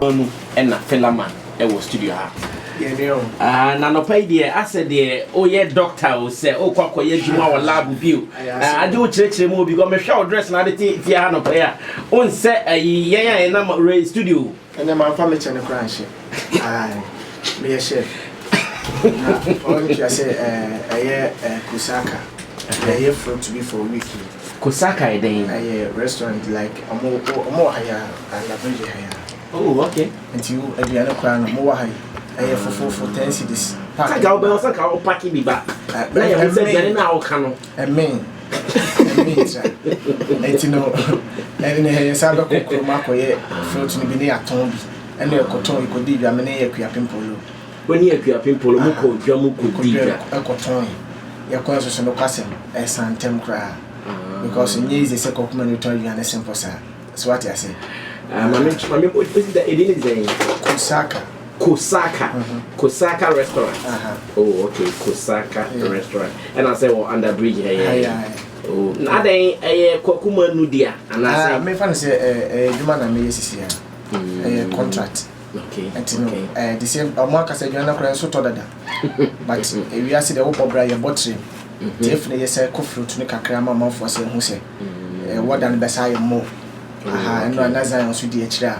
Onu ena Philaman was studio ha. Na no pay there I said there oh yeah doctor o say o kwakọ ye juma wa lab bio. Ade o chire mo because me hwe dress na de tie ha no pay a. On say yen na studio. And my family channel crash. Me a chef. I say Kusaka. I fruit to be for a week. Kusaka a restaurant like a more higher and a bridge higher. Oh, okay. Until a piano crown more high. I have for 10 cities. Pack out bells like our packing me back. I said, now can and me. And you know, and in Saba Mako, fruit to be near Tombi, and the cotton could be a many polo. When you appear pimple, Jamu could be a cotton. Your conscious no cousin, a San Temcra. Because in years, the second man you tell you a simple sir. That's what I say. What is the name? Kusaka. Kusaka restaurant. Oh, okay, Kusaka restaurant. And I say, well, under bridge here. Oh, now they a Kokuma Nudia. And I say, me fancy a human and me a contract. Okay. And you know, the same Mark said, you're not going to told that. But we are see the Opa Brian Botry. Definitely, yes, I could fruit to make a crama mouth for saying who say, what than Besai more. And no another answer, dear chair.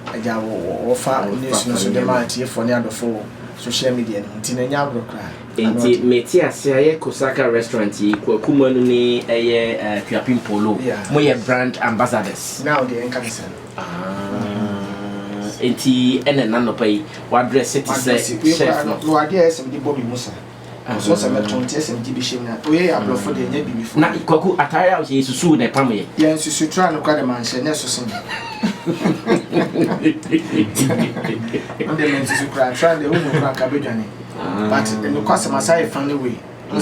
I will offer news to the mighty for the other four social media and Tinayabro cry. Indeed, Metia say Kusaka restaurant, Kukumani, a Piapin Polo, my brand ambassadors. Now the Encanison. Inti and another pay what dress it is. No idea, some Bobby Musa. So some test and Tibishina. We are blow for the Navy before. Now, Koku attire is to sue the family. Yes, you try to cut a man, say necessary. And the men to cry, try the woman crack a bidjani. But in the customer side, found a way. I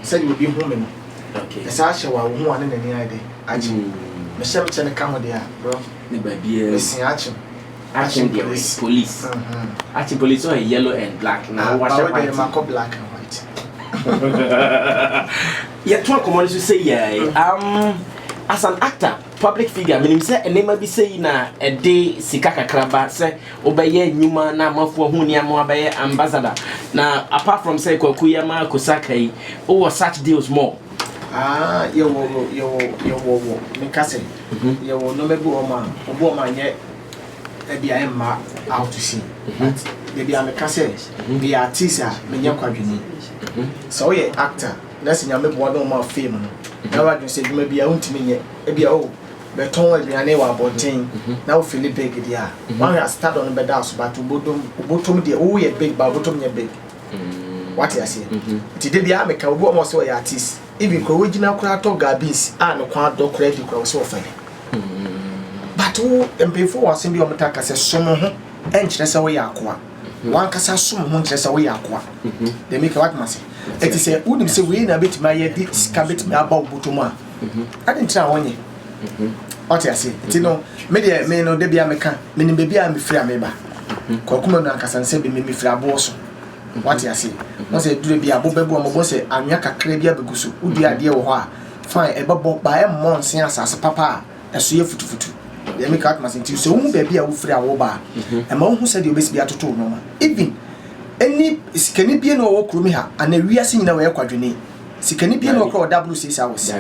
said you would be home. Okay, the Sasha were one in any idea. I do. Michelle Channel come there, bro. The baby is Action police. Action police are yellow and black. Now what's the black and white? Yeah, talk on to say as an actor, public figure, I mean say a name be say na a day Sikaka Kraba say obey Numa na for Hunia Moabe ambassador. Now apart from say Kokuyama Kusaka, oh such deals more. You Mikase, you will no woman yet. Maybe I am out to see. Maybe I'm a cassette. Be a teaser, Menya Quadrini. So, yeah, actor. That's in your one more film. Now I can say you may be a own to me. Maybe oh, Beton will be a name about 10. Now, Philip Begidia. One has started on the bed house, but to bottom the oh, yeah, big, but bottom your big. What I say? Today, the America will almost say artist. Even original crowd of Gabis and a quad dog credit cross often. But who and before I send you a mataka says some and chess away aqua. One cassa soon won't chess away aqua. They make a what must say. It is a wouldn't say we in a bit my scabit me about Butuma. I didn't try one year. What I say, Tino, media may no debia meca, meaning baby I'm free ameba. Kokuman and Cassan said, me free a boss. What I say, was a do be a bobble, was a Amiaka Crabia Begusu, would be a dear or fine a bubble by a month as a papa, a sweet foot. They make out must into so baby a free a woba. A man who said you best be at all no. Even any can be no crumia and a real singing away quadrini. See can be no crowd double 6 hours.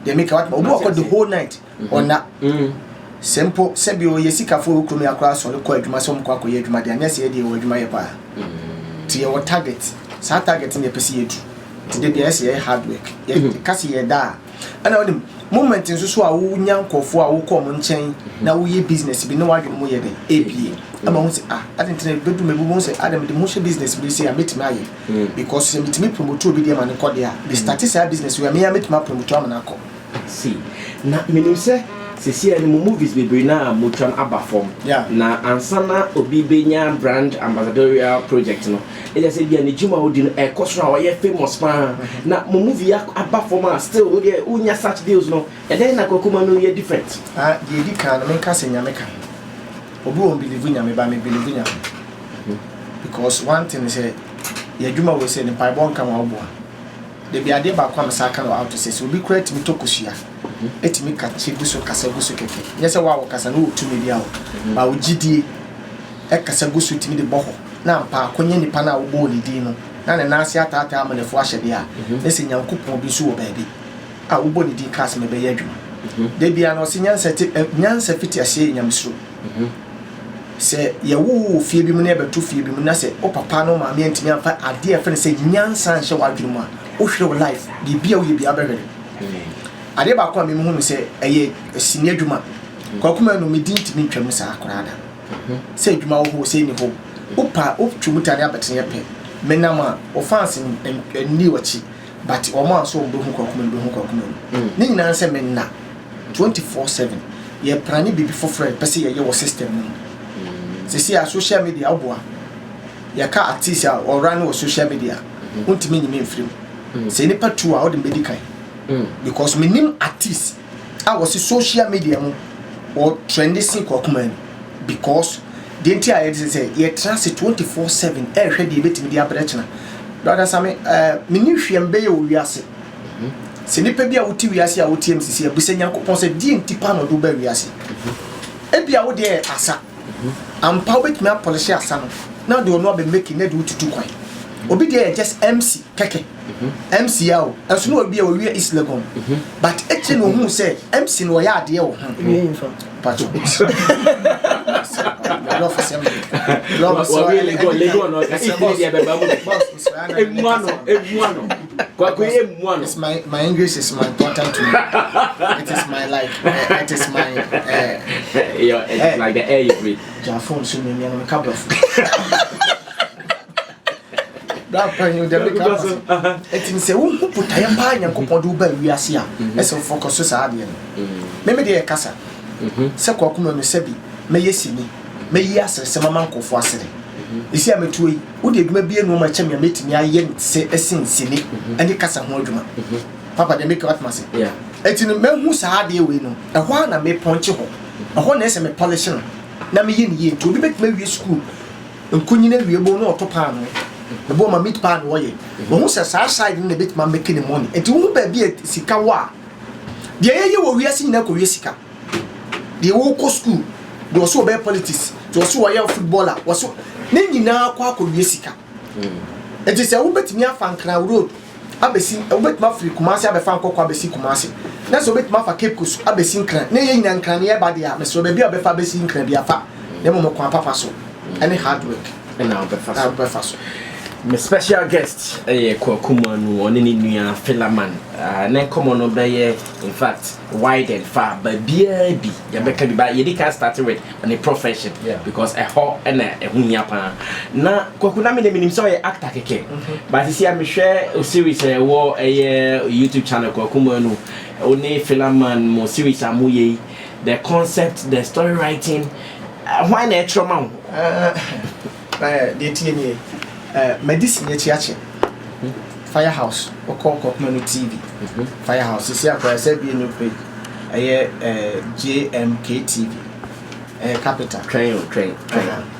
They make out walk the whole night on that. Simple Sebio Yesika for crumia across on the quite my son quack or yet my dear Nessie or my pa. To your target, Sat target in the PC. Today the SCA hard work. Yet Cassie da. And I them. Moment in so a young for our common chain. Now we business be no argument more than APA. I won't say, I didn't do me won't say Adam the motion business will say I meet my because you meet me promote to be the man called there. The statistical business we are me I meet my promoter manako. See, now meaning say see any movies be bring na motran aba form. Na ansana obi benya brand ambassadorial project no. E just say be an juma odi no e kosra we famous man. Na mo movie aba form still we unya such deals no. E then na kokuma no ye different. The di kan me ka senya me kan. Obi won believe nyame ba me believe nyame. Because one thing is ye juma we say ni pai bon kan wa obo. De bi ade ba kwa me sa kan out to say so obi create me to kosua. etimi ka che guso kasa guso keke nyese wa wo kasa no tumi bia wo ba wo gidie e kasa guso timi de boho na mpa akonye nipa na wo bo ni din no na ne nase atata amanefo ahyede a ese nyankopon bi so wo baabi a wo bo ni din kas me be ya adwuma de bia no se nyansa fiti ahye nyamsuro se ye wo fie bi mu na beto fie bi mu na se o papa no ma me ntimi amfa ade e fe se nyansa nhye wa adwuma o hwere wo life bibia wo ye bia bɛhwere ade ba kwa me mu hu se eye sini adwuma kwa kuma no me din ntimi ntwam sa akorada se adwuma wo ho se ni ho opa o twumutare abetene pe menama o fans ni wachi but o ma so mbe hu kwa kuma ni nyina se menna 24/7 ye prani bibi fofre pese ye wo system no sisi a social media oboa ya ka artist a o run wo social media untimi nyime mfrim se ni patu a o de medical because minim artist a wo social media mo o trending sin kwa kuma because the entire say ye trans 24/7 e hwe de betimi dia brechna brother same mini hwembe ye wo wiase se nipa bia wo ti wiase a wo ti MCC abusa nyankopon se di ntipa no do ba wiase e bia wo de asa ampa wo betimi polish asa no na de ono be make na de tutu kwan obi de just MC keke MC yawo enso no obi a wo wi is legon but eche no hu se MC no ya ade wo ho pacho love for some love so lego no kasi dia be babu emuano kwa emuano my English is my important to me it is my life it is my it's like the air you breathe jafon so me no kabla that pan you the because it means say who put am pa nyankopon do ba wiase a ese focus so sa ade no me de kasa se kwa kuma no sabi me yesini me yi asese mama nkofo asere isi ametuo yi wo de adwuma bie no ma kyem ya metimi aye se esinsini ani kasa ho adwuma papa de make what must yeah etini me hu sa ade we no ehwa na me ponche ho ehwa na ese me polish no na me ye ni ye to obi betime wie school nkunyina wie bo no otopa no the bo ma meet pan wo ye wo hu sa side na betima make the money enti wo ba bia sika wa de ye wo wiase nyina ko wie sika de wo ko school de so be politics de so wa footballer wo so ne nyina kwa ko wie sika enti se wo betimi afankra road abesi wo betimi afri kumasi abefa nkokwa abesi kumasi na so betimi afa cape coast abesi nkran ne ye nyina nkran ye ba de a me so be bia abefa abesi nkran bia fa ne mo kwa papa so any hard work and now abefa so my special guest Kwakuma no on any new Philaman na come on obey in fact wide and far but baby ya beka bi ba ye can start with on a profession because a ho and a hunya pa na Kwakuna me nim so ye actor keke but see am share a series wo YouTube channel Kwakuma no only Philaman mo series amuye the concept the story writing why na trauma the TNA medicine yachi Firehouse or Kwakuma TV Firehouse is here for a new page JMK TV capital train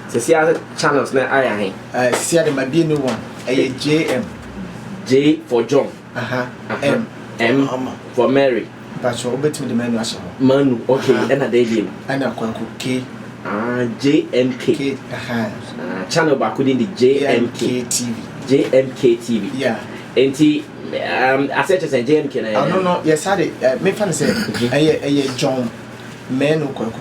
so see other channels na I see there might be a new one JM J for John M for Mary but you bet me the menu okay and a day and a Kwaku K JMK channel back within the JMK TV yeah enti I said just JMK na no yes I me fan say John men Kwaku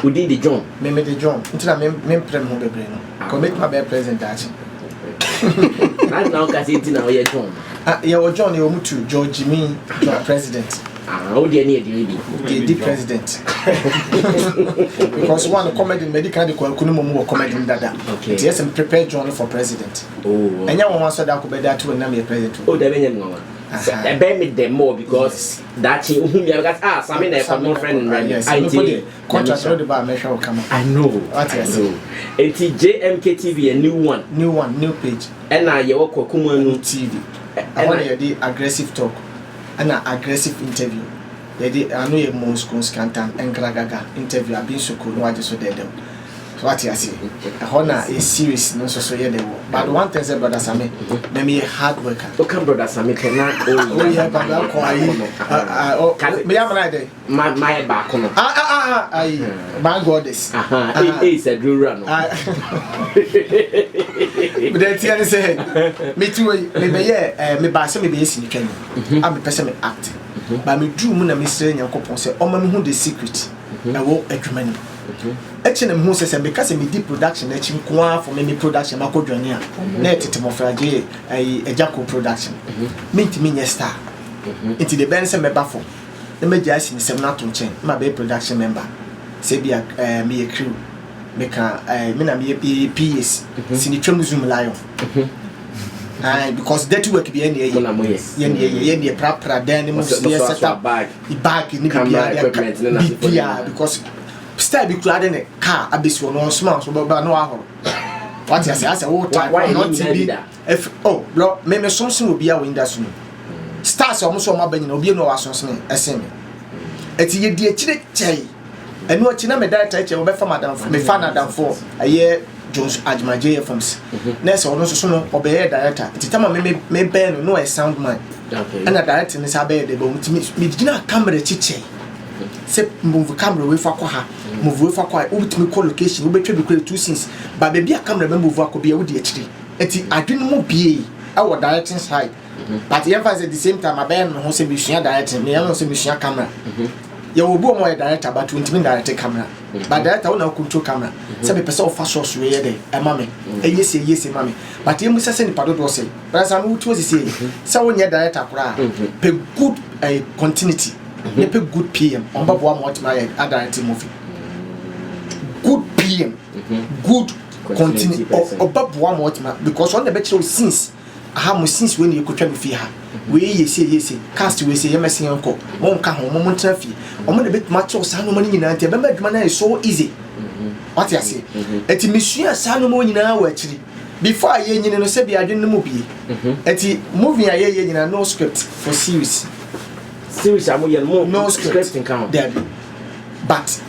within the John me the John until me prem ho bebre no commit my be present that now cause it now you John yeah John you mutu George me John president how do you the president because one comedy medical the Kwakuna comedy dada okay yes and prepare John for president oh and you want so that could be that when I'm president oh there be no I bet me them more because that whom you got some in a no friend yes I contract the bar measure come I know what yes and JMK TV a new page and now you work Kwakuma TV I want the aggressive talk and an aggressive interview. They did I know a most constant and gragaga interview. I've been so cool, no, I just so dead. what you say honor is serious no so yeah the but one thing say brother Sami me hard worker okay brother Sami can oh yeah brother ko ayi me am like my back no ayi my goddess said rura no but then tell say me too me yeah me ba say me be esi nitwa ni am person me act but me do mu na me sere nyankopon say o ma me hu the secret e wo adwuma ni actually me hu say because me deep production achi nko for me production makodwane a na etete mo fraje ejako production me ntimi nye star into the band say me ba for na me gya asi sem na to nchen ma be production member say bia me crew me ka me na me PS sini twam zoom lion because that work be any ye proper then mo set up bag ni bia because style be crowd in a car abisi no small so ba no ahoro what you say wo type not be if oh bro me something will be a windows no stars almost so ma ba nyina obi no wa sonson esen eti ye die kire chai enu ochi na me director che wo be fa madam me fa madam for aye Jones Ajmaje FMs na se ono so no obey director eti tama me ben no a sound man okay and director ni sa be de bo me gina camera chiche se move camera we fa kwa ha move we fa kwa ubitimi call location ubetwe bi kure two scenes ba be a camera me move akobia wo de akiri eti adwene mo bie awo directing side but you emphasize at the same time aben ho se bi sua directing me no se bi sua camera you will be more director but 20 minute direct camera but director will control camera say be person of source we there e mame e yes mame but you must say ni pado do say but as am what say say when you director kura pe good continuity ne pe good PM on ba boa mo my directing movie good PM good continuity oba boa mo because on the better since aha since when you could try me fi ha we yes cast we say yemesi enko mo nka ho mo ntra fi o mo de bet match o sa no mo nyina ntia be maduma na so easy what you say eti misua sa no mo nyina wa akiri before aye nyine no se bi adwene mo bi eti movie aye nyina no script for series am ye no script in count there but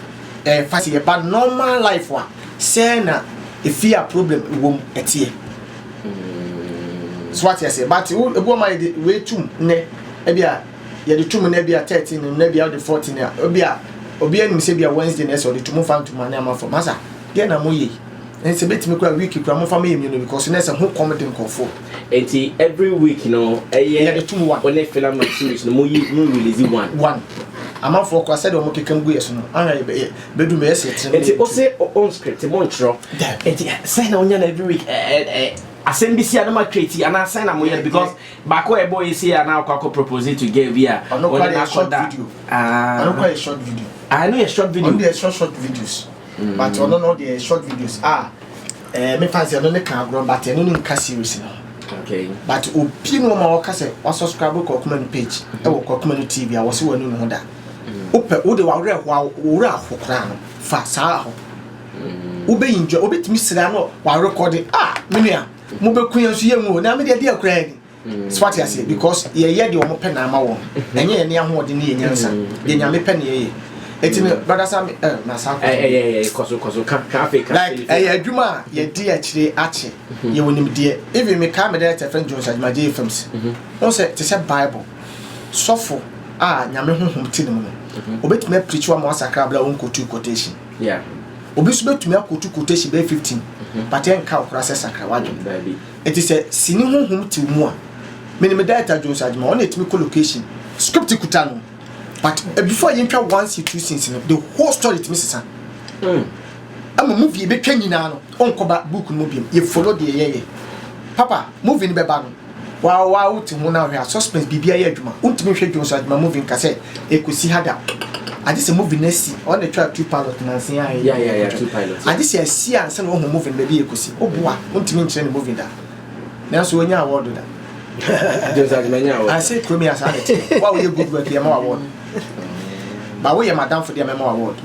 fast ye but normal life wa say na if you problem wom etie so what you say but we go my way tum ne e bia ye de tum ne bia 13 ne bia de 14 e bia nim se bia Wednesday ne so de tum fan tum na am for masa dey na moye en se betimi kwa week kwa mo fa me emi no because ne se ho comedy nkofo enti every week no ye de tum one on film series no mo release one ama for kwa said o mo kekam gu yeso no an be du me yes enti o se on script mo ntro enti say na onya na every week asembisi anama create and assign am here because bako e boy say na akwa propose to give here on a short video I know quite a short video I know a short video on the short videos but on no the short videos me fancy no ne kan agro but no nka series no okay but obi no ma waka say o subscribe ko comment page e wo ko comment TV a wo se wonu no da ope wo de wa wura ahokra no fa sa ho ube enjoy obetimi sira no wa record menua mo be kuyan so yemu na me de akura ni swat ya say because ye de o mo pe na ama wo enye ye ne ahode ne ye nyansa de nya me pe ne ye etimi brother Sam na sa koso ka Africa like adwuma ye de akire ache ye wonim de even me ka me de friend Jones Ajmaje films no say te say Bible sofo nyame honhom tinim no obetimi preach wa mo asakra bla won kotu quotation yeah obi so betumi akotu quotation be 15 but en ka okura se sakra wadwo baby it is a sini honhom ti mu a me data Jones Ajma on etimi collocation script kuta no but before you ntwa one see two scenes no the whole story it misses ama movie be twa nyina no onkoba book no biem ye follow the ye papa movie ni be ba no wa uti ho na hwe suspense bibia ye adwuma untimi hwe Jones Ajma movie nka se ekosi hada I just a movie nesi on the track two pilot na say yeah two pilots I just see and say no movie baby ekosi oboa untimi nkyere movie da na so onya award da Jones Ajma nya award I say Chromie as it why we good work here award but we madam for the memo award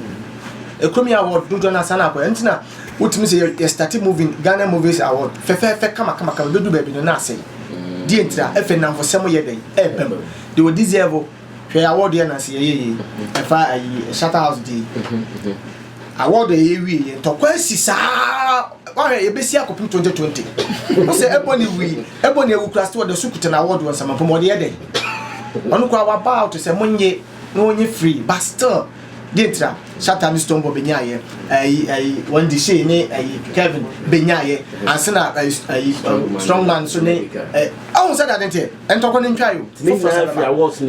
a Chromie award do na sana ko entina utimi say you start moving Ghana Movies Award fe kama be do baby no na say di entra efe na for sem ye dey bem they will deserve hwe award ya na say ye efa Shatter House dey award we to kwasi saa wa ye besi akopim 2020 o se eboni ewu class to the sukuta na award won sama pomo de den onu kwa wa ba to se monye no onye free but still Dintra, Shatan Stombo Benyaye, one dishe ne Kevin Benyaye, and Sena strong man so ne I was said that and talk on him try you. I was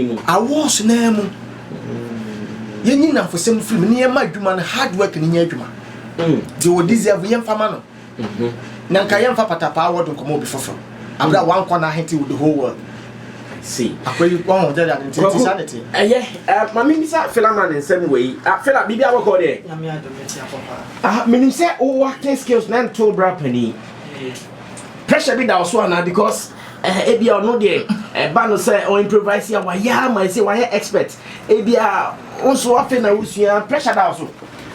name. Yenina for some film near my human hard work in Yajuma. They will deserve young famano. Nankayam Papa Power to come over before. I'm not one corner hitting with the whole world. See, akwai won that insanity. Mami bisa Philaman in some way. Phila bibi awako there. Na me adometi papa. Meaning say o acting skills na to bra pani. Pressure be that so na because ebia no there. Ba no say o improvise ya wa ya ma say wa expert. Ebia also afi na usua pressure that also.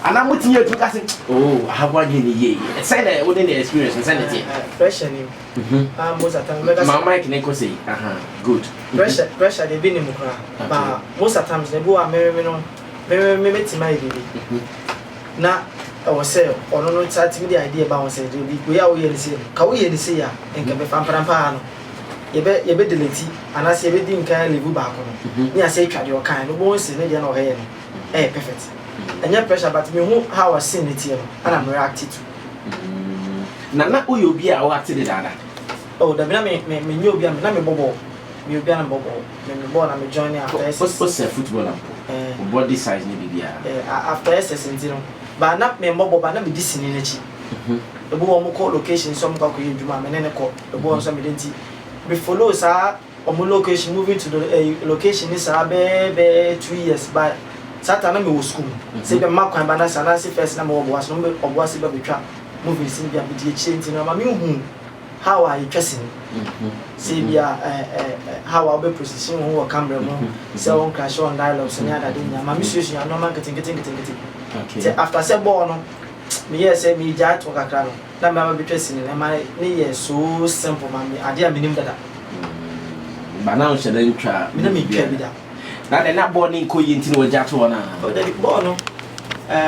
And I'm with you to say, oh, I have one in a year. Say that within the experience, insanity. Pressure, most of the time, my mic never say, good. Pressure, they've been in Mukra. But most of the times, they go a merry to my baby. Now, I was say, or no, it's the idea about say, we are here to see, Kawi and see ya, and can be Fampano. You bet delete, and I say, we didn't care live back on. Yeah, say, try your kind, no one say, no hair. Eh, perfect. And your pressure, but me how I seen it here, and I'm reacting to. Nana, who you be a what to the dada? Oh, the me you be a bobo. You be a bobo. Me born, I'm joining after what's a footballer? Body size, maybe. After SS, but not me mobile, but not be this in energy. The boy call location, some call you, Juma, and then a call the boy on some identity. We follow, sir, on location, moving to the location is a baby 2 years, but. Satana me was school. Say the mark and banana sanasi first number was number of was about the trap. Moving Sylvia with the change in my how are you dressing? Sylvia, how I'll be position who will camera more. So on crash on dialogues and other thing. My mission, I'm not marketing getting. After I said, born, me yes, say me jar to a crown. That may be dressing and my knee so simple, mammy. I dear meaning that. But now she didn't try. Me care with that. Now they're not born in Koyintin or Jatuana. Oh, they born.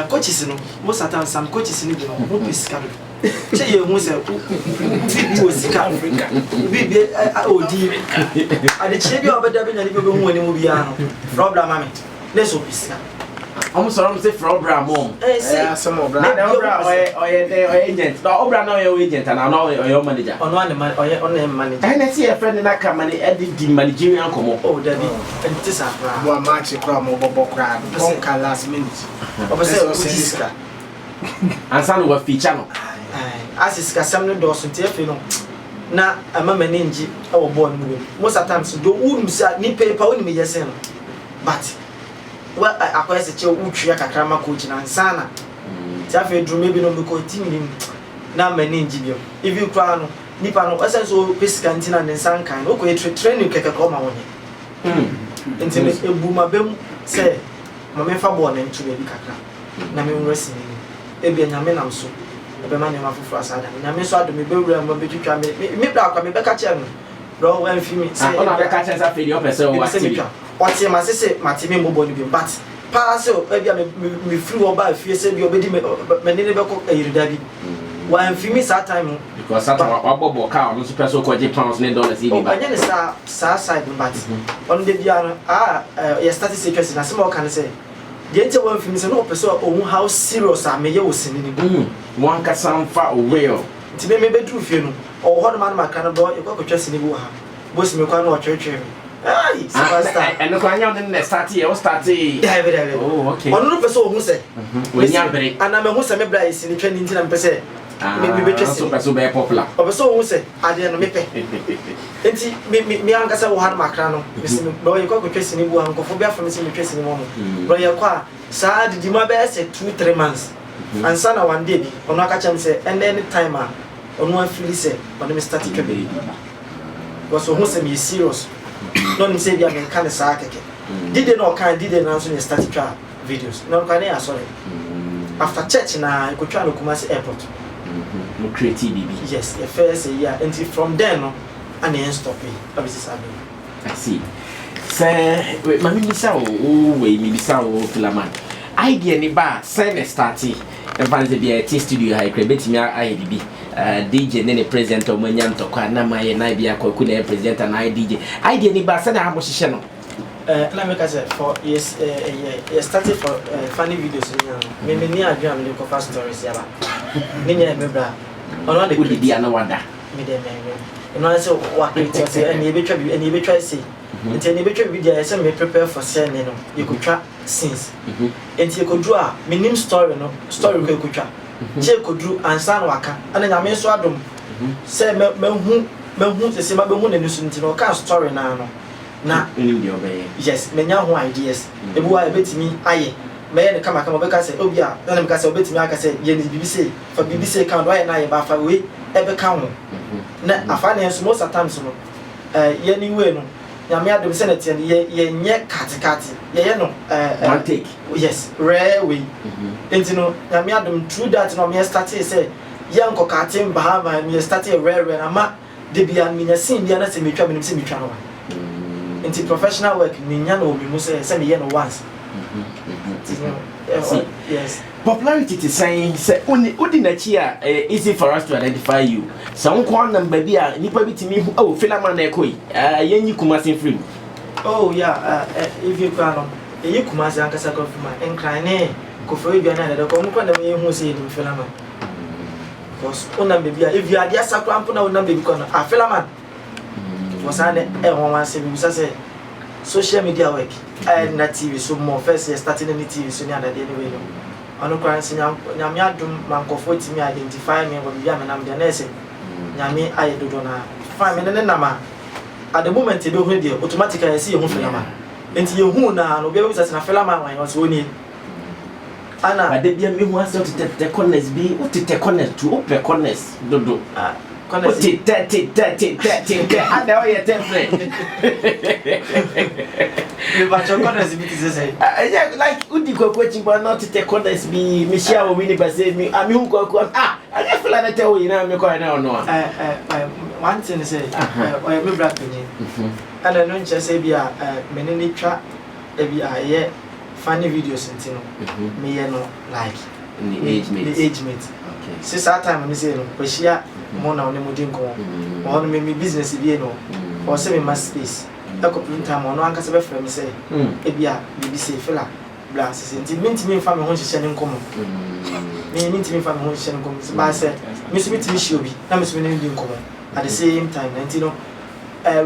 Coaches, most of the time, some coaches in the group is scattered. Say you was a Africa. Be oh dear. And the champion of the Devil and people when you will be problem, mammy. Let's hope it's almost around say for Obra mom. Some of or agent. No, Obra no your agent and I know your manager. On one man or on manager. And I see a friend in that company edit the managerial come. Oh, Debbie, and this are one match a crowd or Bobo crowd. Conquer last minute. Obviously, and some were feature. As is Cassandra Dawson, Tiafino. Now, I'm a meningi or born moving. Most of the times, do wouldn't say need paper only me, yes, but. Well, I quite a chill Utriaka Krama coach and Sana. Taffy drew maybe no team now meningium. If you crown Nipano, essence or Piscantina and San kind, okay, training Kakakoma on it. Until a boomer bem say, Mamma born and to baby Kaka. Namin wrestling. Ebi and Yamen so. The man of Frasada. Namin saw the Mibel and Mobby Tram, me black, me back at you. Row and Fimi say, I'm not a catcher as a video person. What's your master? Martin Mobile, but pass me flew over if you said you're ready. Many never cook a daddy. Why, if you miss that time, because I'm a bobo cow, no super so called £8 $9. I didn't start side, but on the piano, your statistics in a small can say. The entire one film is an open how serious I may use in one can sound far away. To be maybe true, you know, or what man my kind of boy, you got to trust in the Wuhan. Both me can watch church. And the crying out in the starty or starty. Oh, okay. One person who said, when you're very, and I'm a Musa Mebla in the training and per se. Maybe so very popular. Or so who said, I didn't make it. Me, Uncle Saw had Macrano, Mr. Boy, you got to trust in the Wuhan, go for bear from Mr. Tracing woman. Royal Qua, sad, the Mabel said 2-3 months. And son, one day, on Nakacham said, and any timer, on one fully said, but the Mr. Baby. Was almost a serious. Don't say they are kind of sarcastic. Did they not kind? Did they answer the static videos? No, can I sorry. After church, now I could try to Kumasi Airport. No creativity. Yes, the first year until from then on, and then stop me. I see. Say, Mammy Missa, oh, way, Missa, Philaman. idea ni ba send starti and find the be studio high credit me IDB DJ ne presenter mo nyam to kwa na maye na bia kwa ku na presenter na DJ idea ni ba send ha mo hihye no let me say for yes started for funny videos me ni adwa me ko fast stories ya ba ni nya me bra ono de di ana wada me de me no say wa create say and e be try say nti ne be twa video say me prepare for sending no you could try since nti you could draw minim story no story ko could try je could draw ansa na waka ana nya me so adom say me hu say ma be hu na nusu nti no ka story na no na yes menya ho ideas ebu wa betimi aye me ne kama beka say obi a na me ka say obetimi aka say ye ni BBC for BBC account why na ye ba fa we ebe ka ho na afa na so most times no ye ni we no nyame adom se na tie ye nye katikati ye no one take yes rare way enti no nyame adom through that no me start say ye nko katim bahama me start rare na ma de bia me nya sin bia na se metwa me nim se metwa no into professional work me nya no obi mu say me ye no once yes popularity to say udi na chi a easy for us to identify you some kwa number bia nipa bitimi oh Philemon na ekoi yenyi Kumasi free oh yeah if you can you Kumasi ankasa ko fuma encline ko fo bia na de ko mu kwa na me hu say ni Philemon because ona bia if you are there sakrampo na ona baby ko na Philemon was an one say we say social media work and na TV so more first year starting in the TV so near the anyway no ono kwa nsi nyame adum mankofo timi identify me we bia me nam de na ese nyame ayedodo na fa me ne nama at the moment e be hu de automatically see hu Philemon enti ye hu na no be we say na Philemon wan was woni ana ade bia me hu ase te corners bi o te corners to open corners dodo corners te ada o ye temple me ba cho corners bi ti say yeah like udi kokwa chimba not te corners bi me share we ni ba say me ami hu kokwa I just feel like tell you na me ko na no one thing say me bra penye ana no nche say bia me ni twa e bia ye funny videos ntino me ye no like the age mate okay since that time me say no we share mo na oni mo din ko on me business bi no o say me ma space e ko printer mo no anka se be frame me say e bia BBC fela bla se nti me fa me ho hye ne nkomo me ntimi fa me ho hye ne nkomo se ba say me so bitimi hye obi na me so me ne din nkomo at the same time nti no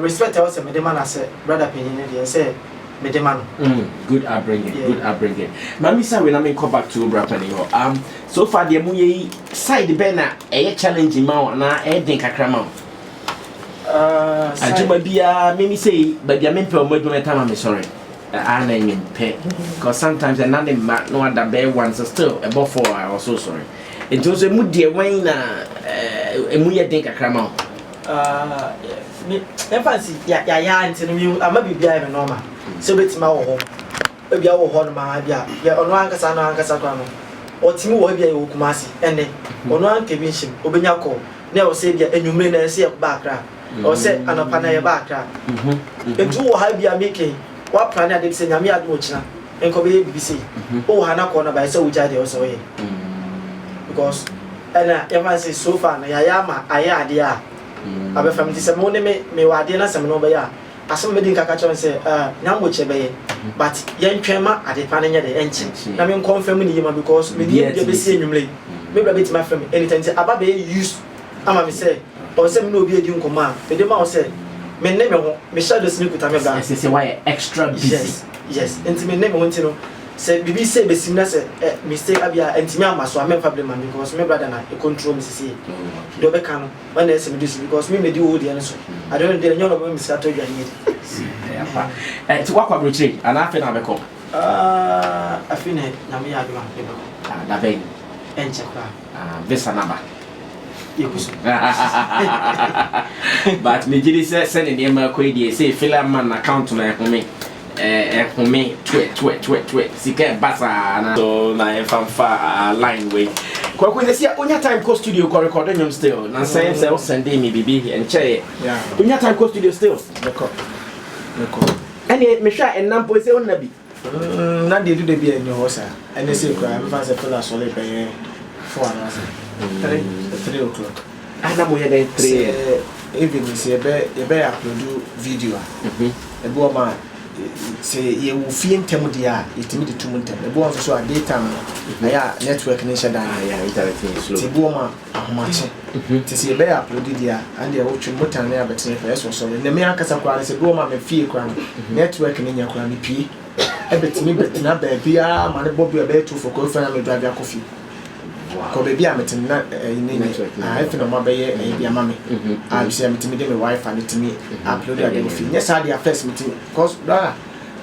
respect I also me de man as brother penny ne dey say me de man good upbringing good upbringing mami say we na me come back to brother penny so far the mu ye side be na e challenge ma na e den kakra ma ajuma bia me say ba bia me pɛ o ma dwuma time me sorry ana nyim pɛ because sometimes and none ma no other be once still about 4 I also sorry it was a mu de wan na emu ye den kakra ma me fancy ya ntino mi ama bibia me normal so betima wo ho e bia wo ho no ma bia ya ono ankasa kwa no o timi wo bia wo Kumasi ene ono anka bi nhim obenya ko na o se bia enwumre na se ba kra o se anapa na ye ba kra etu wo ha bia make wa plan ade se nyame ade wo china enko be BBC o ha na ko na ba se wo jade o so ye because ena ya fancy so far na ya ma aya ade a abe family se mo ne me wade na se me no be ya asem me din kaka chon se nyambo che be ye but yen twema ade pa na nya de enchi na me confirm ni yema because me dey be se enwumle me bra beti my friend anytime say aba be use ama me say o se me no obi edi nkoma me dey ma o say me ne me ho me shadow sneak with me bra say why extra busy yes enti me ne me wonti no say bibi say be sim na say mistake abia enti me amaso am fa blame because me brother na e control me say do be kan when they say me this because me dey hold there so I don't dey nyo no me say to dwan yedi ti wakwa brochi ana afi na be ko afi ne na me ya adwa be ko da be enche kwa visa number yekuso but me jiri say ne dem ko dey say Philemon account na home home tweet sika basa na so na fanfa line way kwa kwenda sia onya time ko studio ko record nyom still na say send me bibi enche onya time ko studio still record and me sha enampo say on na bi na de do de bia ni ho sa ene se kra me fa se fela so le be 4 hours 3 o'clock ana mo ye 3 evening se be upload video e bo ma se ye wo fie ntem dia yetimi de tum ntem e bo so a data aya network ni sheda ya internet slow ti bo ma ahomache ti se be upload dia and e wo twu motan na abetene fa so ne me akasa kwa se bo ma me fie kwa network ni nya kwa ni pie e betimi betina ba bia ma ne bo bia be to for ko fa na me drive akofi ko baby ametin na ni I feel no be e bia mame I say ametin de me wifi ni timi upload ya go fi nya sa dia first meeting cause da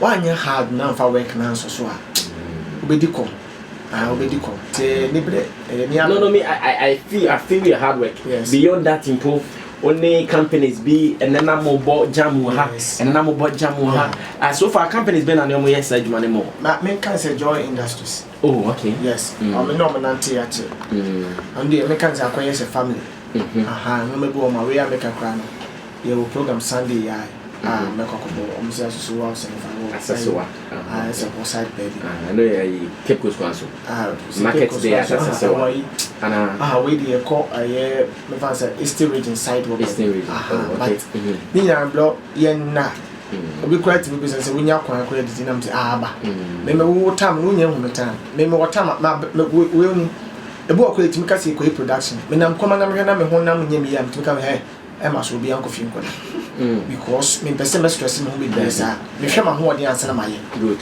wanya hard na fa work na so a obedi kom obedi kom te ni bre no me I feel your hard work. Yes. Beyond that improve only companies be and then mobile jamu ha and then mobile jamu ha so far companies been on your yes adwuma ne mo me can say Joy Industries. Oh, okay. Yes. Me no man anti at and the me can say akoye se family no me go my way make a crown your program Sunday ya me kokobo o me say so wa se fa aseso it's a side baby I know you keep go so market there aseso ana we dey call me fan say Eastern region side work Eastern region but ni na block yen na obi quite be business we nya kwan akwa didi na mte aba me wo tam no nya hu tam me wo tam ma we oni ebu akwa etimi ka se ko production me nam koma na me na me ho nam nya me ya mte ka he e ma so bi anko fi nko because me pese me stress me ho be besa me hwe ma ho odi ansa na maye good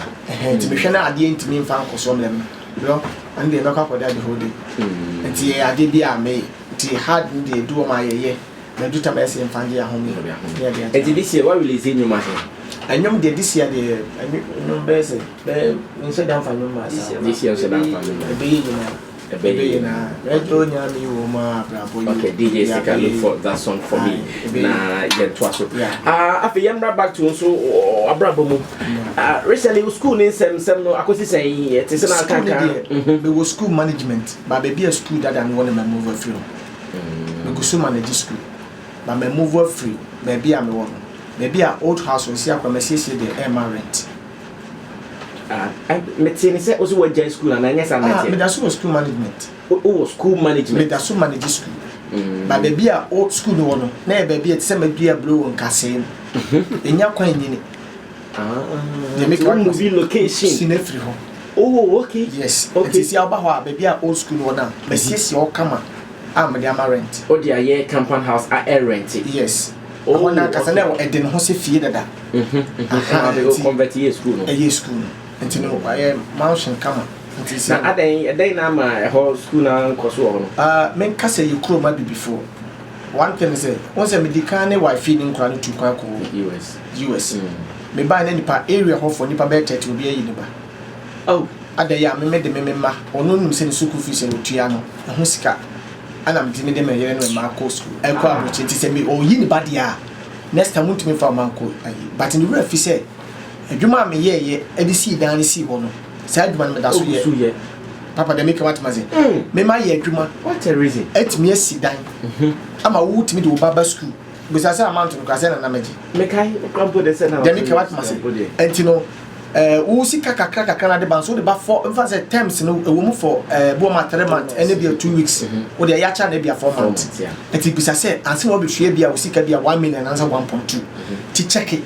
ti me hwe na ade ntimi mfa anko so mlem bro and dey make up for that the whole day nti ade bi a me ti hard dey do ma ye na do time ese mfanje ya homi e this year what will is in your machine anyom de this year de anyom be say be nse dan fa nyom ma sa this year so dan fa nyom be na retro nya mi wo ma brabo you okay DJ Sika look for that song for me na get to aso afi yamra back to so abrabo mu recently school in sem no akosi say it is na kanka be wo school management ba be a school that I want to move through me go so manage school but me move free maybe I'm one maybe a old house we see akwa me see the air rent me say say also we join school and anya say me da so school management school management me da so manage school but maybe a old school no no na maybe it say me bia blow on kase enya kwan nyini they make one movie location sinefri ho oh okay yes okay see aba ho maybe a old school no na me see o kama am the rent o dia ye compound house air rent yes oh na kasa na e den ho se fie dada they convert ye school no ye school nti no aye mansion kama nti see na aden na ma ho school na nkoso ho no men kasa ye kro ma be before one thing is once me dikan ne wifi ni nkra no tu kwa ko US me ba na nipa area ho for nipa be 30 obi ayi ne ba oh ada ya me de me ma onu num se ni school fees no tua no ho sika ana mtimi de me yere no ma ko school e ko abuchi ti se me o yi ni ba dia next time mutimi fa man ko ayi but ni re fi se adwuma me ye e di si dan ni si ho no sa adwuma me da so ye papa de make what maze me ma ye adwuma what a reason etimi asi dan ama wo timi de wo baba school bisa sa amount no ka se na meji me kai kampo de se na de make what maze entino wo sika kakra na de ban so de ba for in fact terms no e wo mu for bo ma 3 months ene bia 2 weeks wo de ya cha na bia 4 months enti bisa se anse wo be hwe bia wo sika bia 1 million ansa 1.2 ti check it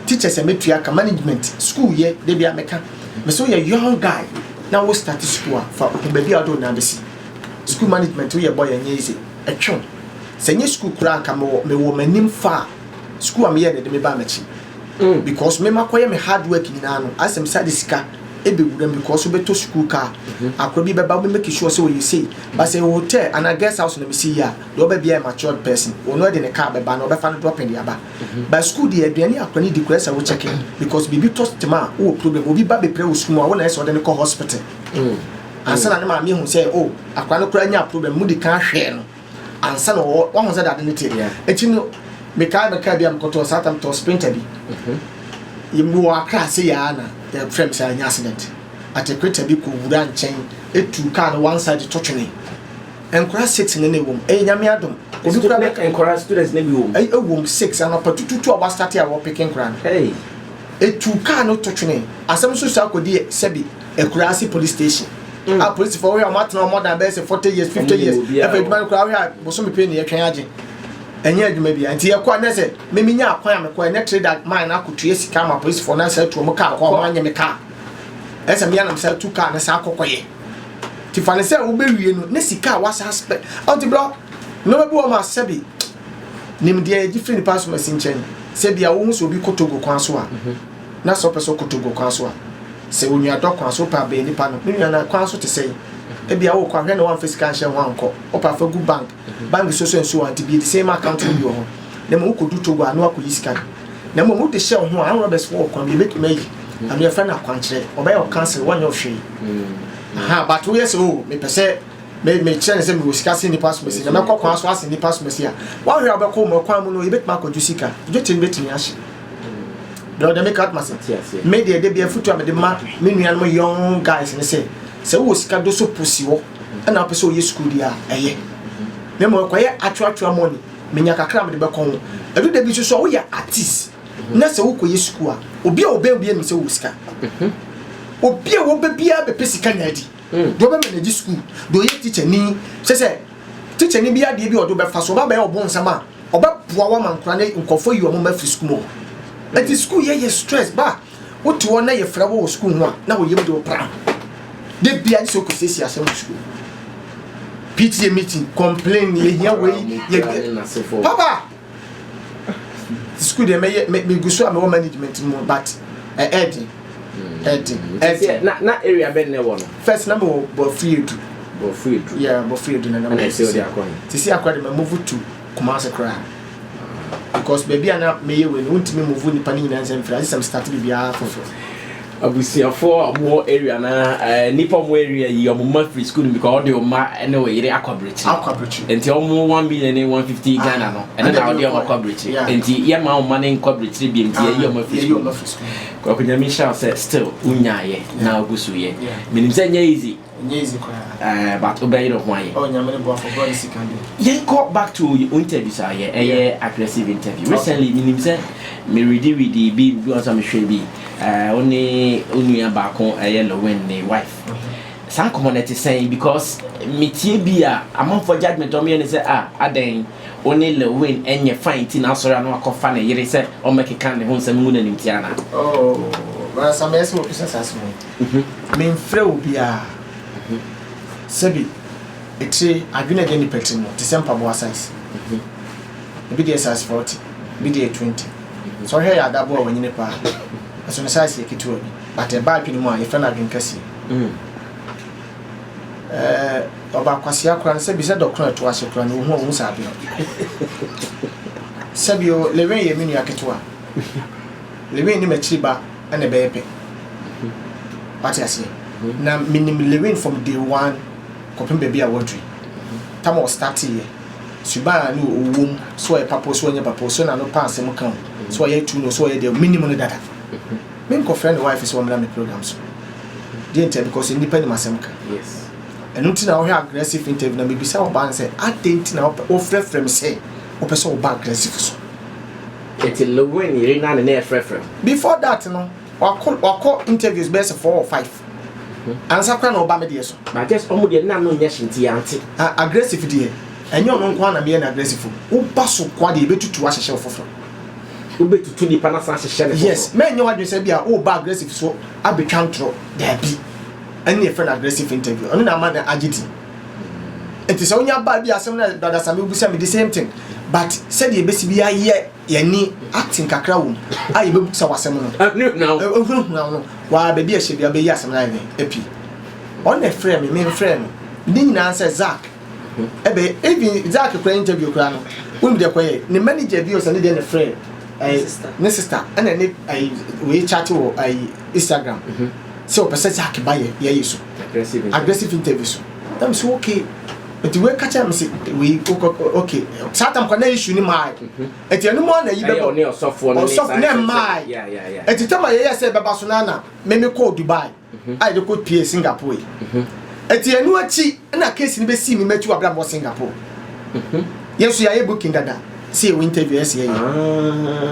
teachers e metua ka management school ye de bia meka me so ye young guy na wo start school for baby ado na be si school management wo ye boy anya easy etwo se nye school kura nka me wo manim fa school am ye de me ba machi because me makoye me hard work ni na no asem sade sika ebe wura because we beto school car akwa bi beba we make sure say we say but say hotel and a guest house na me see ya do be be a matured person we no de ne car beba no be fa no drop in the aba but school the aduani akwa ni declare say we check because bibi to tema o problem obi ba be pre o school we na say de ne call hospital ansa na ma me hu say oh akwa no kura nya problem mu di kan hwe no ansa no wo hu say that ne te eti no me ka bi am koto satam to sprinter bi yimu akra se ya na the frame say an accident at a creator bi ko wura nchen etu car no one side touching enkora 6 ne wom nyame adom obi kura enkora students ne bi wom wom 6 and up to 2 about start here we picking kran hey etu car no to twene asem so so akodi sebi Ekurasi police station police for we amatna more than 40 years 50 years every man kura we boso me pay ne yetwen age enye adwuma bia nti yekwa na se meminya akwan amekwa na trader man na akotue sika ma police for na say to mo car ko anye me car ese me na me say 2 car na sa akokoye ti fa ne se wo be wie no ne sika wa suspect out bro no be wo ma sebi nim dia different pass ma sinchen sebi a wo so bi kotogo kwan so a na so person kotogo kwan so a se onua dɔ kwan so pa be nipa no nua na kwan so te sei e bia wo kwa hwe na wan physical share wan kɔ opa fa gu bank so so anti be the same account bi ho na mo ko du togo anu akɔ yiska na mo de share ho an robbers wo kwan bi make me yi anu ya fa na kwan kyerɛ oba ya cancel wan yo hwe aha but we say oh me pese me kyerɛ se me wo sika se nipa so mesi na me kɔ kwan so ase nipa so mesi a wa hwe obɛkɔ mo kwan mu no e betuma akɔ du sika dwetin betumi ahye do they make out myself me dey be futu am de ma me nua no young guys ne say wo sika do so pusi wo na pese o ye school dia eye me mo kwaye atwa money me nya kakra me de be kon edu de bi so wo ya artist na se wo koye school a obi no se wo sika obi wo be bia be pesika na adi do be manage school do ye teacher ni se teacher ni bia de bi odo be fa so ba be obon sama oba boa wa mankra ne nkofo yi o mo ma free school mo at the school ye stress ba what you want na ye fra wo school ho na wo yem do pra de bia so ko sesi asem school PTA meeting complain ye here we ye papa school de me go so am management mo but Eddie na area ben ne wono first number bo free yeah bo free na na say o de akon ti see akwa de move to Kumasi cry because baby ana meye we no ntimi move ni pani nyina nsem fra some start bibia fofo abusiafo mo area na nipa mo area yi omma free school because de omma ene we yire akwabrichi enti omo 1 million and 150 Ghana no ene na ode omma akwabrichi enti ye ma omma ne akwabrichi bi enti ye omma free school ko ko nyami sha say still unyaaye na ogusu ye minim say nya easy kwa but obey no why oh nyame bo for God is can do ye go back to interview say ye aggressive interview recently minim say me ready with the be because am hwe bi only unuya baako Lewin ne wife san community saying because metie bia among for judgment o me ne say aden only Lewin enye fine tin asori na akofa na yire say o make kan ne ho nsam mu na nimtia na oh ba some yes mo pesa sasmo me mfre obia sebi eti adwene de ni petino te sempa bo size bi de size 40 bi de 20 so here ya dabo wa nyine pa so size ekitu obi but e ba pini mu a e fa na dwenkasi oba kwasi akra nse bi se dokro to ase kra no hu sabi sabi o Lewin ye minu aketo a Lewin ni machiri ba ana be yepe but ase na minim Lewin from day one kopin baby a wodri tamo start here suba no owom so e papo so anya papo so na no pass em kan so ye tu no so ye the minimum data men ko friend wife is one of the programs the interview because independent masem kan yes and until now we aggressive interview na maybe say oban say attent na o frefrem say o person oban aggressive so it's Lewin you na na frefrem before that no wako interviews best 4 or 5 answer kra na oban me dey so but just omo dey na no nya shinti anti aggressive dey enyo no nko na me na aggressive o paso kwa dey betutu ahyehyɛ foforo ubetutu ni pana san hyehyɛ ne yes men nyo wadwe say bia o ba aggressive so abetwantro there be any friend aggressive interview onu na man agiti enti so onya ba bia asem na brother Sami busa me the same thing but said ye besi bia ye ni acting kakra wo aye be busa wasem no no wa be bia hye bia be yi asem na epi on the friend me friend ni nyina say Zack ebe even Zack kra interview kra no wo me de koye ni manager bi o say ne de ne friend ne sister and then we chat wo Instagram so person Zack buy ye so aggressive interview so I'm so okay but we catch am say we okay satam kwa na issue ni mai eti enu mo na yi be on your software na mai yeah eti tama ye say be baso na me call Dubai I dey go PA Singapore eti enu achi na case ni be see me metu abra Singapore yes ya e booking dada see we interview say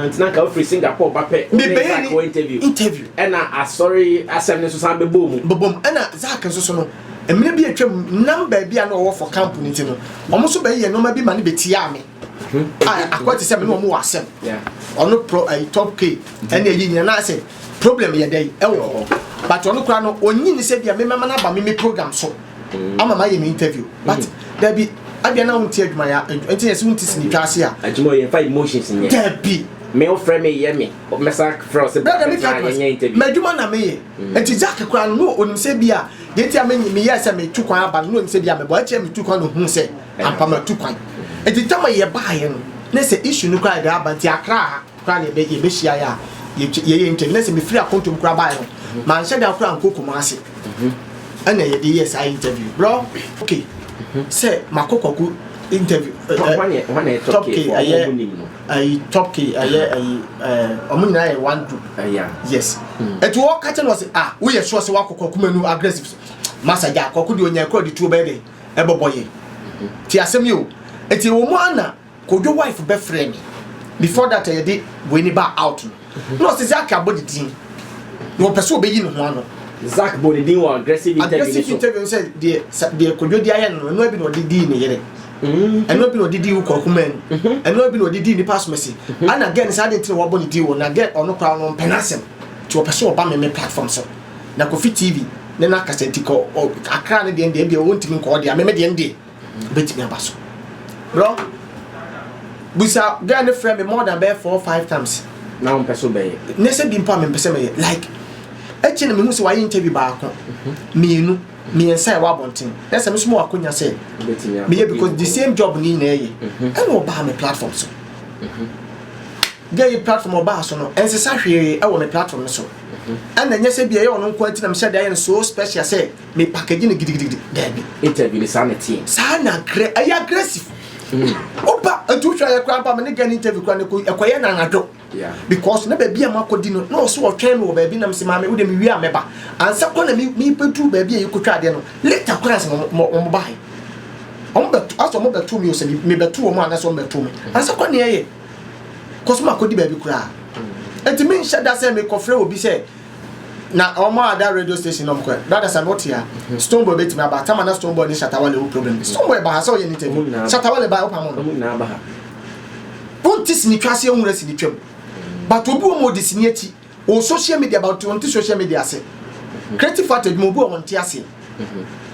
it's not go free Singapore bape interview and I sorry asem so san be bom and Zach so no emre bi atwam number bi na wo for camp ni ti no omo so be ye no ma bi ma ne betia me akwati se me no mo wasem ono pro top K and ye nyina na say problem ye dey e wo but ono kura no onyi ni se bia me mama na ba me program so ama ma ye me interview but there be abia na unti adwuma ya enti yes unti sini twase a adwuma ye five emotions in there be me o frame me ye me mesa fro se brother me interview me adwuma na me ye enti Jack kura no onim se bia de ti ame me ye se me tu kwan aba no onim se bia me bo ache me tu kwan no hu se ampa ma tu kwan enti tama ye ba ye no na se issue no kura da aba nti akra kura ne be ye be hia ya ye interview na se me free akonto kura ba ye no man she da kura nkoko ma ase ana ye de yes I interview bro okay say makokoku interview one top K I top K omunyina I one group yes et wo ka tell us we ye sure say wakokoku manu aggressive massa ja kokoku de onya kro de tu be de e boboye ti asem yo et wo mu ana kodwo wife be frame me before that ye dey we ni ba out no say Zaka body din no person be yi no ho ano Zach body din wa aggressive interview say the kodwo di aye no no bi no didi ni yere eno bi no didi wo kokuman eno bi no didi ni pass mercy and again say dey wo body di wo na get ono kwa no penasem to person oba me platform so na Kofi TV na kaseti ko akra ne de de wontimi ko de ameme de de betimi abaso bro busa guy ne friend me more than 4 or 5 times now person be ne se bi mpa me pese me like eche na me hu se wa interview ba ko mienu miensa e wa bonten na se me so mo akonya se me because the same job ni na ye and oba me platform so get platform oba so no ense sa hwe e wo me platform so and na nyese bia ye ono kwanti na me shade ye so special say me package ni gidigidi there interview ni sanity sana aggressive opa atuhwa ye kwa pa me ne get interview kwa ne ko ekoye na ngado because na baby am akodi no so otwen me baby na me se ma me wo de me wi ameba ansa ko na me petu baby e kotwa de no later class mo bai on bet aso mo betu me o se me betu o mo anaso mo betu me ansa ko ne ye cause ma akodi baby kura enti me shada say me kofre obi say na omo ada radio station no mko brother say what here Stoneboy bet me about time na Stoneboy ni Shatawale o problem Stoneboy ba ha so ye ni interview Shatawale ba o pa mo na ba ha pontis ni twase ehunra si ni twam but obi o mo de sini ati o social media about on social media say creative factor mo obi o won ti ase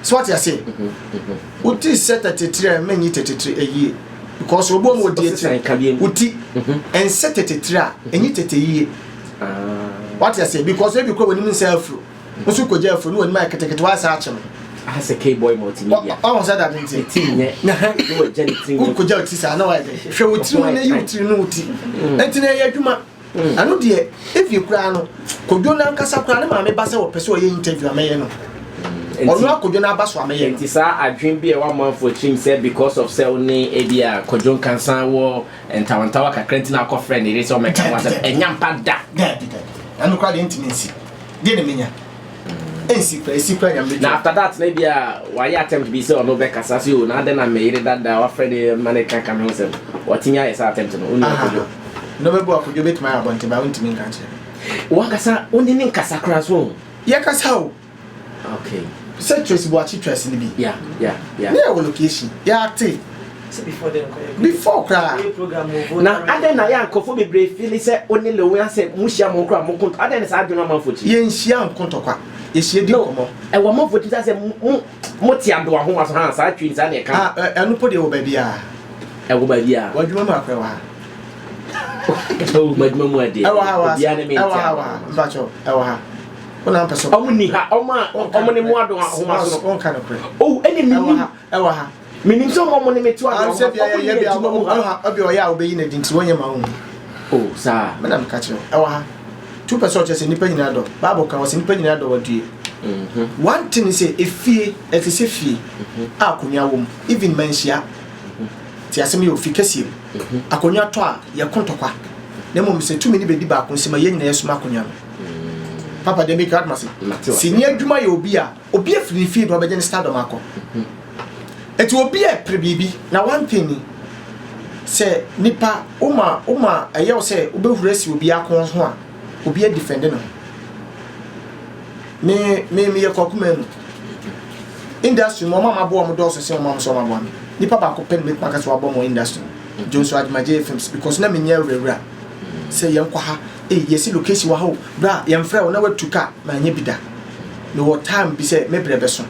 so what you say uti set 33 many 33 eyi because obi o mo de ati uti and set 33 enyi 30 yi what you say because every ko woni himself osu ko je no woni ma ketekete wa sa ache as a K-boy multimedia I was that thing no generating ko je oti sa na wa de hwe oti no na yi oti no oti enti na ya adwuma ano de if you kra no kodwo na nkasa kra na ma me ba se wo pese wo ye interview ameye no onu akodwo na abaso ameye enti sa adwen bi e wa man for chim say because of say oni ebia kodwo kansan wo entawantawa kakrenti na akọ friend ere so meka wa say enyampa da anu kra de intimacy de ne menya esi kwa nyambe na after that na bia wa ya attempt bi say ono be kasa si o na de na me ere dada wa friend man kan kan ho say watinya esa attempt no onu kodwo no be bo akodwo bet my abonte ba untimi nka che wa kasa oni ni kasa kra so ya kasa o okay say trace bo achi trace ni bi yeah na wo location ya active before kra program na ade na ya nkofo bebre feel say oni le we say muhia mo kra mo konto ade na sa adwena man fochi ye nhia nkonto kwa ye hie di komo e wo man fochi say mo ti ado ho aso ha sa atwi sa na e ka anu po de wo ba bia e wo ba bia wadwuma ma kwa wa o madwuma mu ade bia na me ewa mbacho ewa ona peso omni ha omo ni mu ado ho aso on kana kwa oh ene mi ewa ha minim so mo ne metu ado ho ya bia obi o ya obeyi na dinti wonye ma hu oh sa madam kacho ewa ha two person just nipa nyina do bible kan was nipa nyina do wadue one thing is say efie efise fie akonya wom even manhia ti asem yo fikasi akonya to a ye kontokwa na mom se tumi ni bedi ba akonsema ye nyina yesuma akonya no papa de make out masi sini adwuma ye obi afiri fie do obegye ne stardom akọ eti obi e prebibi na one thing say nipa uma ayo say obehurasi obi akon ho a obi defend no me ye kokuma no industry mo mama bo mo do so say mo mama so mama nipa ba ko pen me paka so abo mo industry Johnson Admaje films because na me nya rewura say yenkwa ha yesi location wa ho bra yemfra na watuka ma nya bida no what time be say me brebe so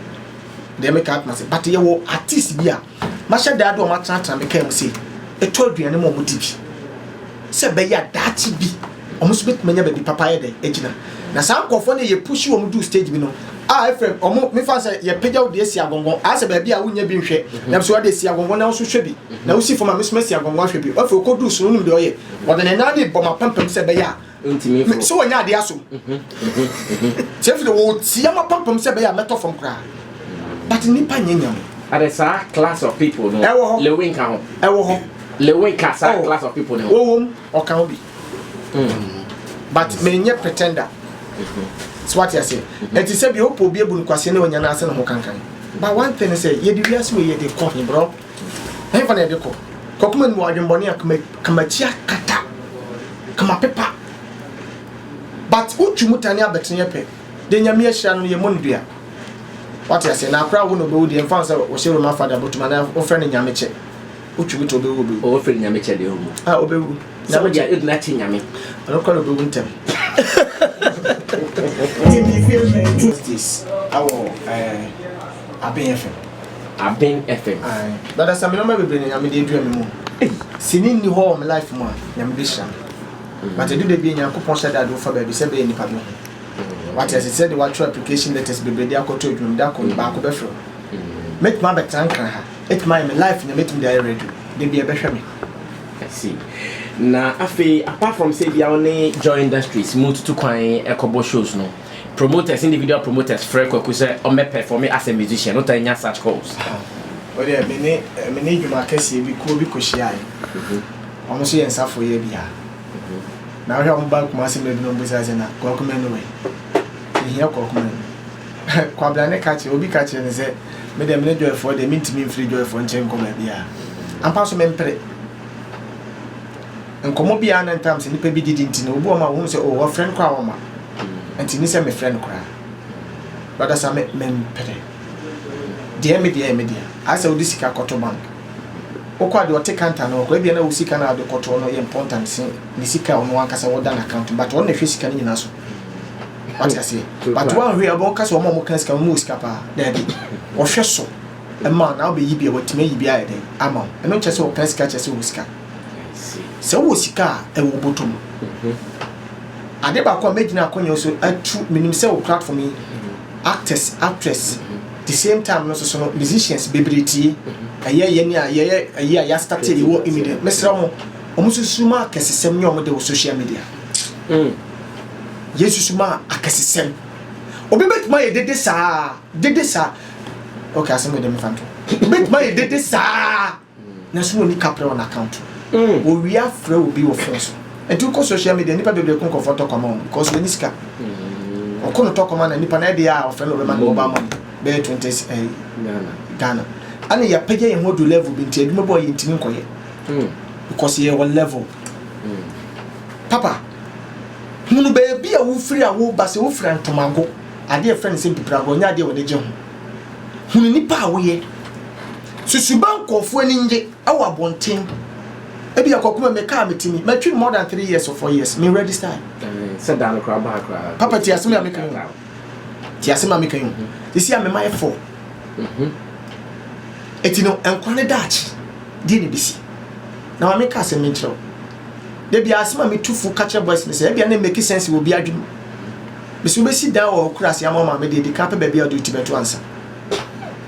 they make out massive but ye wo artist bia ma sha da do ma tran me kai say e to aduane mo mudi bi se be ya dachi bi omo so bet manya baby papa ye de ejina na san kofo ne ye push wo do stage bi no FM omo me fa say ye pagya wo de esi agongon ase ba bia wo nya bi nhwe na so de esi agongon na wo so hwe bi na wo si fo ma me so esi agongon hwe bi o fe ko do so no de oye wo de na de boma pampam se be ya ntimi so wo nya de aso chef de wo tia ma pampam se be ya meto from kra but nipa nyanyam are sa class of people no lewin ka ho lewin ka sa class of people no wo o kan obi but me nye pretender so what you say et say bi hope obi ebu nkwase na onya na ase na ho kankan but one thing say ye di wiase we ye de ko hin bro e fa na de ko kokuma ni wadwembone akama chia kata kama pepa but utwumutane abetene pe de nyame ahira no ye mondua what you say na akra wo no be wo de emfa say wo shero ma father botuma na wo frɛ ne nyame che utwumuto be wo be wo frɛ nyame che de ho obewu nyame dia edu na chi nyame ono ko obewu ntem this our Abeng FM but as I'm not be nyame de dua me mu sini ni ho my life mu nyame be sha but I do the be nyakopon sha da do for baby say be nipa me what as said the what application letters be be dey akoto adwum da ko ba ko be fro make my better kan ha it my life nyame make me dey ready dey be be hwe me I see na afi apart from say bia only joy industries move to kwan ekobo shows no promoters individual promoters free kwaku say o me perform as a musician not any such calls o dey me ne djuma kase bi ko bi ko hia ai o mo so yen safo ye bia na hwe o ba kuma se me bi no bo say na ko kuma no we hia ko kuma kwa bla ne ka che obi ka che ne say me dem ne joy for the mintimi free joy for nchen ko ba bia ampa so me mpre nkomo bia na ntam se nipa bi didi ntino obu o ma wo se o friend kwa wo ma ntini se me friend kwa brother sa me mpere dia asa odi sika koto bank okwa de o take counter no kwa bia na wo sika na de koto no important sin ni sika ono ankasa wo dan account but won na hwe sika ni nyina so what I say but one we about kasa wo mo kan sika mo sika pa daddy wo hwe so e ma na wo be yibia watime yibia e den ama e no chese wo kan sika chese wo sika se wo sika e wo botom ade ba ko magina akonya so atu minim se wo platform actors actress the same time no so musicians bebreti aye ni aye ya started wo immediate mesra mo omususuma akesesem nye omode wo social media yesusuma akesesem obi betuma ye dede sa okay asem dem fanto betuma ye dede sa na so ni capre on account wo wi afra obi wo fence and you go social media nipa bebre kon comfort to come on because we niska o kono to come na nipa na dey a ofre no be man go ba money be 20 Ghana ani ya page ye hodo level bi nti aduma boy ntimi nkoye because ye one level papa hunu be bia wo free a wo ba se wo free antomago ade e friend sem pipra go nya ade wo de je ho hunu nipa a wo ye susuban kofo ani nje awa bonten ebi akokuma me ka metimi matwi more than 3 years or 4 years me register said down crowd papa ti asema me kan ti asema me kan this year me my 4 etino enkwane dachi di ni bisi na ma me ka se me nchiro de bia asema me tufu catcher boys me say bia na make sense wo bia adwum me so be si da o kurase amama me de ka pe ba bia do tibeto ansa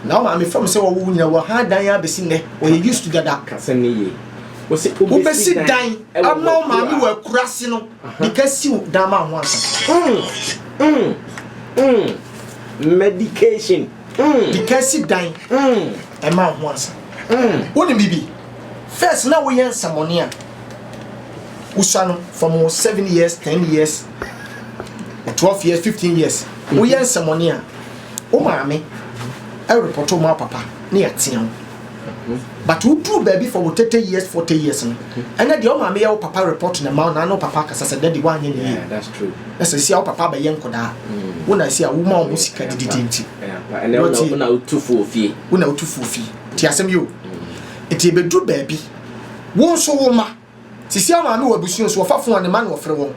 na ma me from say wo wu nyina wo ha dan ya besi ne wo used together ka se ne ye Ubesi dan ama ma mi wa kurase no because you dan ma ho asa medication because dan e ma ho asa woni bibi first na wo yen samonia usano from 7 years 10 years 12 years 15 years wo yen samonia o ma me e report o ma papa na ya tian but who do baby for 30 years 40 years and then the mama ya papa report na ma na no papa kasa say daddy wan yen yeah that's true that's say ya papa ba yen koda wona say a woman mo sika dididinti yeah and then na utufu ofie wona utufu ofie ti asem yo eti bedu baby won so wo ma sisi ama no wabusuo so fa fon ne ma no frɛ won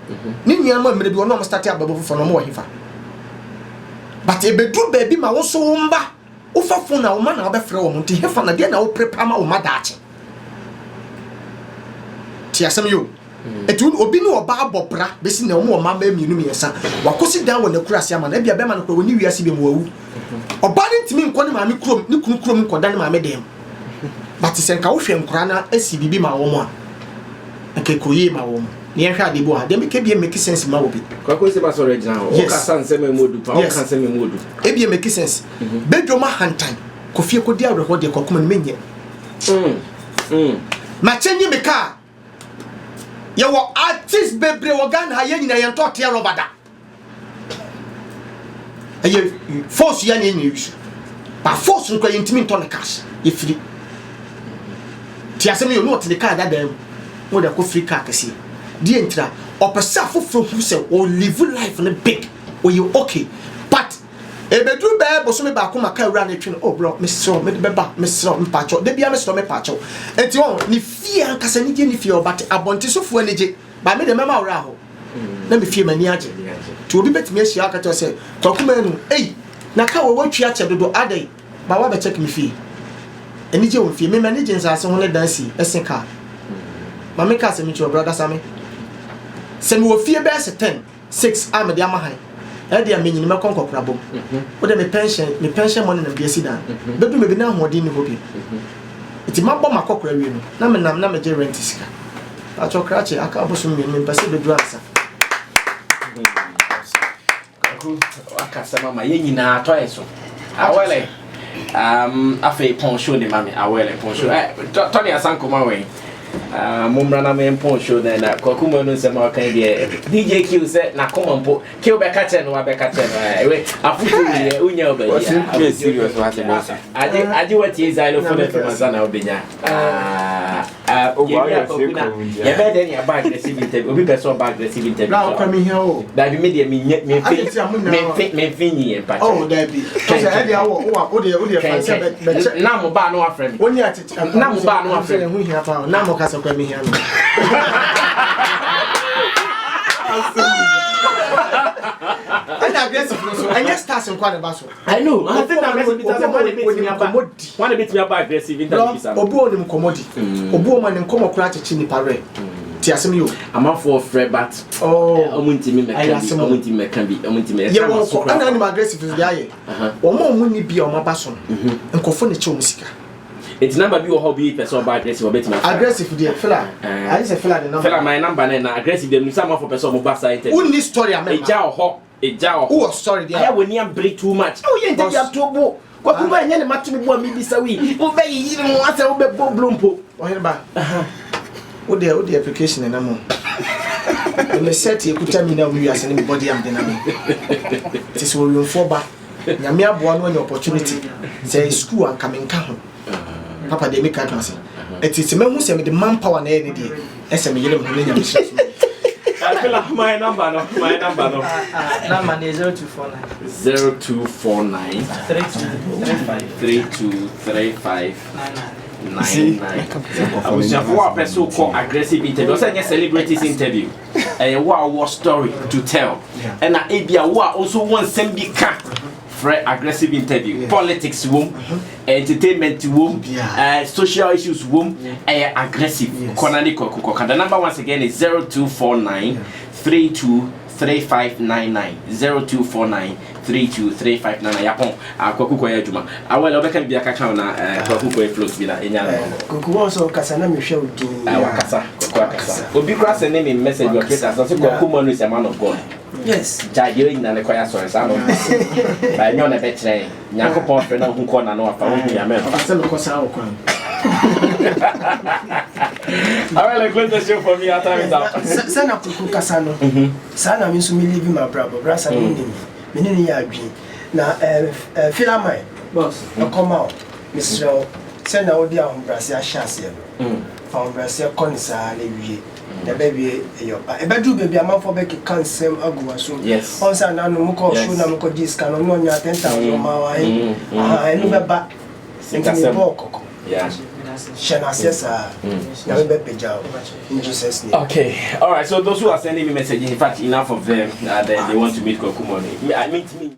ni nua ma mmerɛ bi won no start ababo fo no mo wo hefa but ebedu baby ma wo so wo mba wo fa fon na wo ma na wo be frɛ won nti hefa na de na wo prepare ma wo ma daache ti asem yo etu obi no oba abobra besi na wo ma ma mienu miensa wakosi dan wo na kurase ama na bia be ma no kro woni wiase bi mo wawu oba ne ntimi nko ne ma me krom ne kunu krom nko dan ma me dem but senka wo hwe nkora na asi bibi ma wo mo a akekoye ma wo ne hwe ade bo ha dem ke bia make sense ma wo bi kwako se ba so regional o ka san se me modu pa o ka se me modu e bia make sense bedwo ma hantan kofie ko dia awreho de kokoma ne menye ma chenye me ka ye wo artist bebre wo gan ha ye nyina ye nto te robada aye force ya ne use ba force nko ye ntimi nto ne cash ye free ti asem yo no te ne ka da dem mo da ko free car kesi di entra opesa foforo hu se o live life ne big o you okay but e bedru be boso me ba ko maka awura ne twen oh bro me so me be ba me so me pacho de bia me so me pacho enti on ni fie an kasa ni je ni fie o but abonti sofo ne je ba me de mema awura ho na me fie mani age ti obi betimi ahia aka to se tokuma nu ei na ka wo watwi ache dodo adai ba wa be check me fie eni je won fie me mani je nsa se ho ne dansi eseka ma me ka se mi cho brother same se mi wo fie be se 10 6 am de amahan e de amenyi me konkokra bom wo de me pension money na biasi dan bedu me bi na hoɔden ni hobi iti ma bɔ makokra wie no na me nam na me je rent sika a cho krache aka boso me pese bedu ansa aka sama ma ye nyina to eso awele afi pon show de mami awele pon show Tony Asanko ma we mumra na me pon show na kokuma no se ma kan de DJ Q se na komampo Q be ka che no wa be ka che no we afutu ye unya oba ya serious wa se bossa aje wati ezalo for the famazana obenya ya be de ya bag receive interview obi be so bag receive interview na ko mi here o da bi me de me finyi en pa oh da bi so se e dia wo de fancy be na mo ba no wa friend woni ati na mo ba no wa friend hu hia pa na mo kasa kwa mi here no and aggressive so and yes stars in kwade baso I know I think that aggressive because one bit me about aggressive interview bisa obu onim komodi obu o ma ne komo kura chechi ni pare ti asem yo amafo frɛ but omuntimi meka bi ye wo ko ana anim aggressive is there wo ma omunni bia o ma baso nkofo ne che o musika it's number bi wo hobby person ba aggressive obeti na aggressive there fella I say fella the number fella my number na aggressive dem some for person mo ba side unni story am eja ho who story there I woni am break too much oh ye interview atobo kwa kuba enye ne matumi bo mi bisa wi wo be yi no ase wo be bo blompo o here ba o de application na mo me set e kuta mi na o wi ase ne body am de na me tis wo wi for ba nyame aboa no any opportunity say school an kamenka ho papa de me ka class etiti me hu se me de manpower na e ne de ese me yele mo ne nyame so I feel like my number no number is 0249 3235 I was just for a person called aggressive interview. I said celebrities interview. And what story to tell. And I Abia also wants some big cat for aggressive interview. Politics room, entertainment room, social issues room, aggressive. The number once again is 0249 323599 0249 323599 yapon akwaku kwa adwuma awele obeka bia ka kan na akwaku kwa float bi na enya na kuku so kasa na mehwe odin wakasa kwa kasa obi kra send me message o kesa so kwaku mo no is a man of God yes jaje ina ne kwa ya so sa no ba nyo na be kire nyakopon fe na hu ko na no afa hu ya me asa me ko sa o kwa awele close the show for me at time out sana kuku kasa no sana mi so mi live my brother no ni menene ya adwin na filamai boss come out Mr. sɛ na wode ahobrɛase ahyɛ aseɛ no fa ahobrɛase kɔ ne saa na wie na bɛwie ɛyɔpa ɛbɛduru baabi amanfoɔ bɛkeka nsɛm agu wa so ɔn sɛ anano mokɔ so na mokɔ gye sika no ɔno ɔnya 10,000 ɔma wa ɛno bɛba nti mebɔɔ kɔkɔ hyɛ n'aseɛ saa na mebɛpagya wo in Jesus name. Okay, all right, so those who are sending me messages, in fact enough of them they want to meet Kwaku Money. I meet me